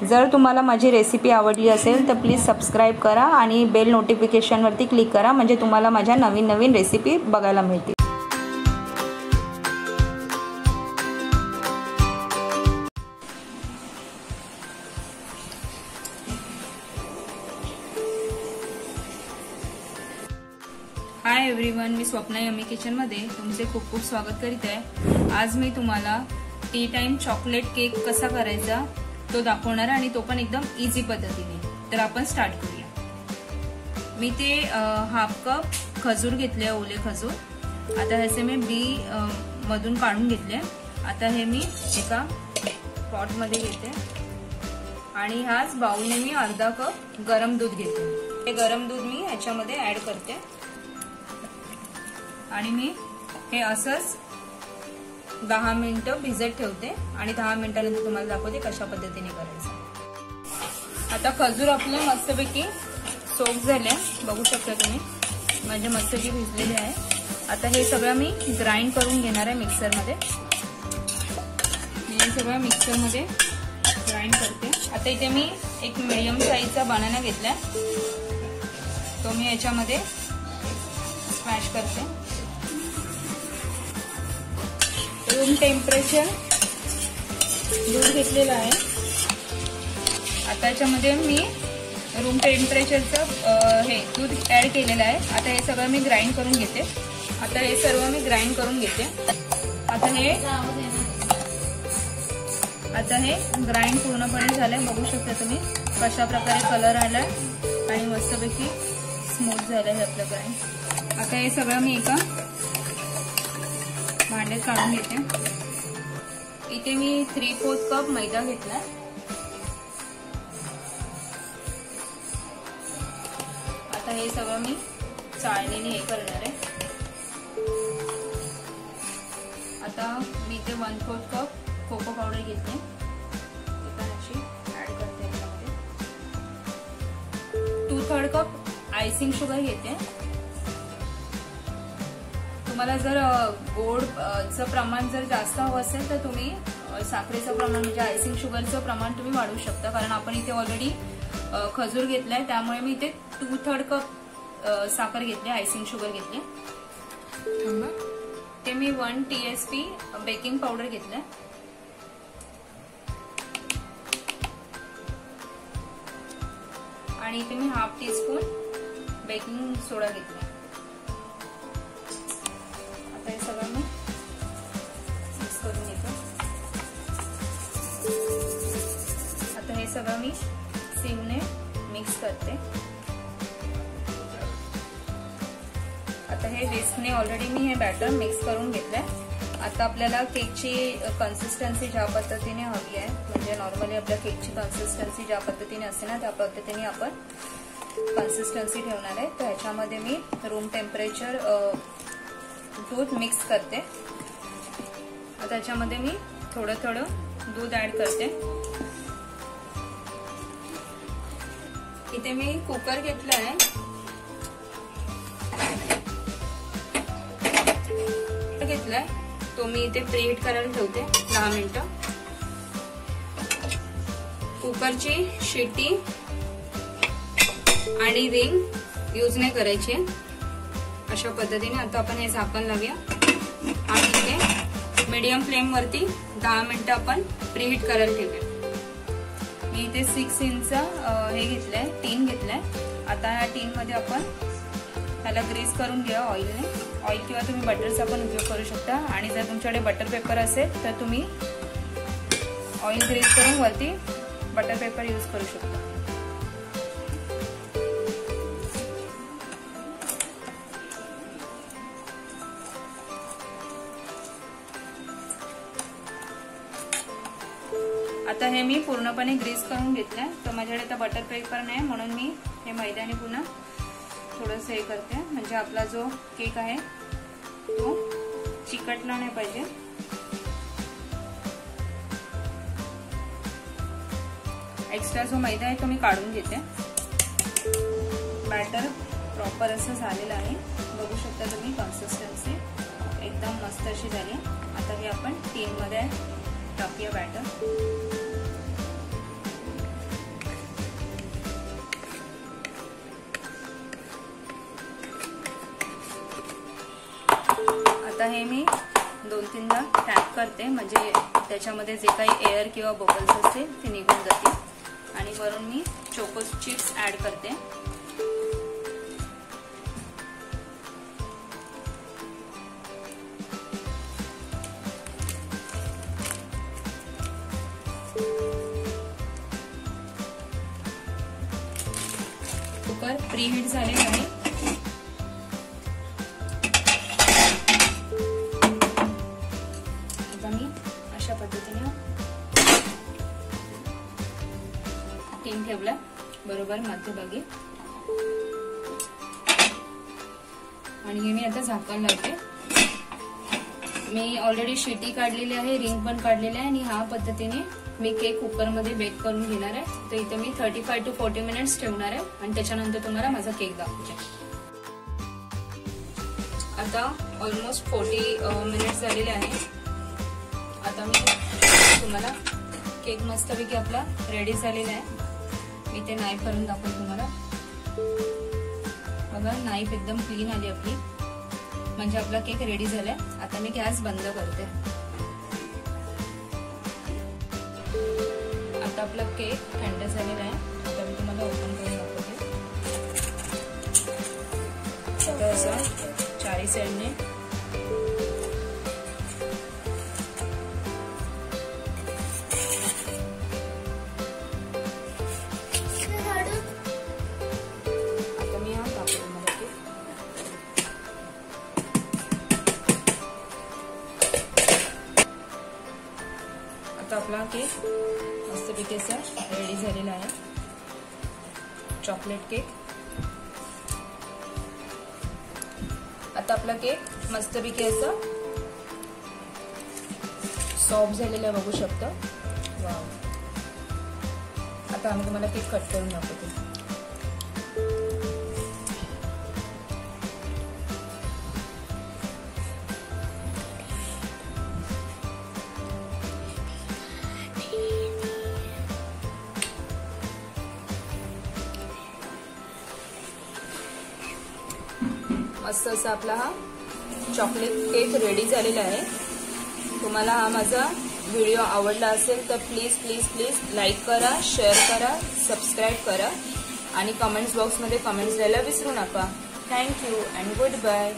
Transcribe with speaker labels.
Speaker 1: जर तुम्हाला माझी रेसिपी आवडली असेल तर प्लीज सबस्क्राईब करा आणि बेल नोटिफिकेशनवरती क्लिक करा, म्हणजे तुम्हाला माझ्या नवीन नवीन रेसिपी बघायला मिळतील. हाय एव्हरीवन, मी स्वप्ना यम्मी किचनमध्ये तुमचे खूप खूप स्वागत करीत आहे. आज मी तुम्हाला टी टाइम चॉकलेट केक कसा करायचा तो दाखवणार आहे आणि तो पण एकदम इझी पद्धतीने. तर आपण स्टार्ट करूया. मी ते हाफ कप खजूर घेतले, ओले खजूर. आता ह्याचे मी बी मधून काढून घेतले. आता हे मी एका पॉट मध्ये घेते आणि ह्याच बाउलने मी अर्धा कप गरम दूध घेते. हे गरम दूध मी ह्याच्यामध्ये ऍड करते आणि मी हे असंच 10 मिनिटं भिजत ठेवते आणि 10 मिनिटानंतर तुम्हाला दाखवते कशा पद्धतीने करायचं. आता खजूर आपले मस्तपैकी सोक झाले, बघू शकता तुम्ही, म्हणजे मस्तपैकी भिजलेले आहे. आता हे सगळं मी ग्राइंड करून घेणार आहे मिक्सरमध्ये. मी हे सगळं मिक्सरमध्ये ग्राइंड करते. आता इथे मी एक मीडियम साईजचा बनाना घेतलाय, तो मी याच्यामध्ये स्मॅश करते. रूम टेम्परेचर दूध घेतलेलं आहे. आता याच्यामध्ये मी रूम टेम्परेचरचं हे दूध ऍड केलेलं आहे. आता हे सगळं मी ग्राइंड करून घेते. आता हे सर्व मी ग्राइंड करून घेते. आता हे ग्राइंड पूर्णपणे झालंय, बघू शकता तुम्ही कशा प्रकारे कलर आलाय आणि मस्तपैकी स्मूथ झालंय हे आपलं ग्राइंड. आता हे सगळं मी एका भांड्यात काढून घेते. इथे मी 3/4 कप मैदा घेतला. आता हे सगळं मी चाळणीने हे करणार आहे. आता मी इथे 1/4 कप कोको पावडर घेतली, ती पण अशी ऍड करते याच्यामध्ये. 2/3 कप आयसिंग शुगर घेते. तुम्हाला जर गोडचं प्रमाण जर जास्त हवं असेल तर तुम्ही साखरेचं प्रमाण म्हणजे आयसिंग शुगरचं प्रमाण तुम्ही वाढवू शकता, कारण आपण इथे ऑलरेडी खजूर घेतलाय, त्यामुळे मी इथे 2/3 कप साखर घेतली, आयसिंग शुगर घेतली. ते मी 1 TSP बेकिंग पावडर घेतलंय. आणि इथे मी 1/2 टीस्पून बेकिंग सोडा घेतला. हे सगळं मी मिक्स करून घेतो. आता हे सगळं मी सिमने मिक्स करते. आता हे विस्कने ऑलरेडी मी हे बॅटर मिक्स करून घेतलंय. आता आपल्याला केकची कन्सिस्टन्सी ज्या पद्धतीने हवी आहे, म्हणजे नॉर्मली आपल्या केकची कन्सिस्टन्सी ज्या पद्धतीने असते ना, त्या पद्धतीने आपण कन्सिस्टन्सी ठेवणार आहे. तर ह्याच्यामध्ये मी रूम टेम्परेचर दूध मिक्स करते. आता त्याच्यामध्ये मी थोडं थोडं दूध ऍड करते. इथे मी कुकर घेतला आहे. घेतलाय तो मी इथे प्रीहीट करायला ठेवते 10 मिनिटं. कुकरची शिट्टी आणि रिंग यूज नाही करायची. अशा पद्धतीने आता आपण हे झाकण लावूया आणि इथे मीडियम फ्लेम वरती 10 मिनिटं आपण प्रीहीट करायला ठेवूया. मी इथे 6 इंच हे घेतलंय, टीन घेतलंय. आता ह्या टीन मध्ये आपण त्याला ग्रीस करून घ्या ऑइलने. ऑइल किंवा तुम्ही बटरचा पण उपयोग करू शकता, आणि जर तुमच्याकडे बटर पेपर असेल तर तुम्ही ऑइल ग्रीस करून वरती बटर पेपर यूज करू शकता. आता हे मी पूर्णपणे ग्रीस करून घेतलंय. तर माझ्याकडे आता बटर पेपर नाही, म्हणून मी हे मैद्याने पुन्हा थोडंसं हे करते, म्हणजे आपला जो केक आहे तो चिकटला नाही पाहिजे. एक्स्ट्रा जो मैदा आहे तो मी काढून घेते. बॅटर प्रॉपर असं झालेलं आहे, बघू शकता तुम्ही. कन्सिस्टन्सी एकदम मस्त अशी झाली. आता हे आपण टीन मध्ये टाकूया बॅटर. आता हे मी 2-3दा टॅप करते, म्हणजे त्याच्यामध्ये जे काही एअर किंवा बबल्स असतील ते निघून जातील. आणि वरून मी चोको चिप्स ऍड करते. कुकर प्रीहीट झालेला आहे. आता मी अशा पद्धतीने टीम ठेवला बरोबर मध्यभागी. आणि हे मी आता झाकण लावते. मी ऑलरेडी शिटी काढलेली आहे, रिंग पण काढलेली आहे. आणि ह्या पद्धतीने मी केक कुकर मध्ये बेक करून घेणार आहे. तर इथे मी 35 to 40 मिनिट्स ठेवणार आहे आणि त्याच्यानंतर तुम्हाला माझा केक दाखवते. आता ऑलमोस्ट 40 मिनिट्स झालेले आहे. आता मी तुम्हाला केक मस्तपैकी आपला रेडी झालेला आहे. मी ते नाईफ करून दाखवते तुम्हाला. बघा नाईफ एकदम क्लीन आली आपली, म्हणजे आपला केक रेडी झालाय. आता मी गॅस बंद करते. आता आपला केक थंड झालेला आहे. आता मी तुम्हाला ओपन करून दाखवते. आता असं चारी साईडने आता मी हा दाखवते मला केक. आता आपला केक मस्तपैकी असा रेडी झालेला आहे. Chocolate cake. आता आपला केक मस्तपैकी असं सॉफ्ट झालेला बघू शकतो. वाव. आता आम्ही तुम्हाला केक कट करून दाखवतो. मस्त असा आपला हा चॉकलेट केक रेडी झालेला आहे. तुम्हाला हा माझा व्हिडिओ आवडला असेल तर प्लीज लाईक करा, शेअर करा, सबस्क्राईब करा आणि कमेंट्स बॉक्समध्ये कमेंट्स द्यायला विसरू नका. Thank you and good bye.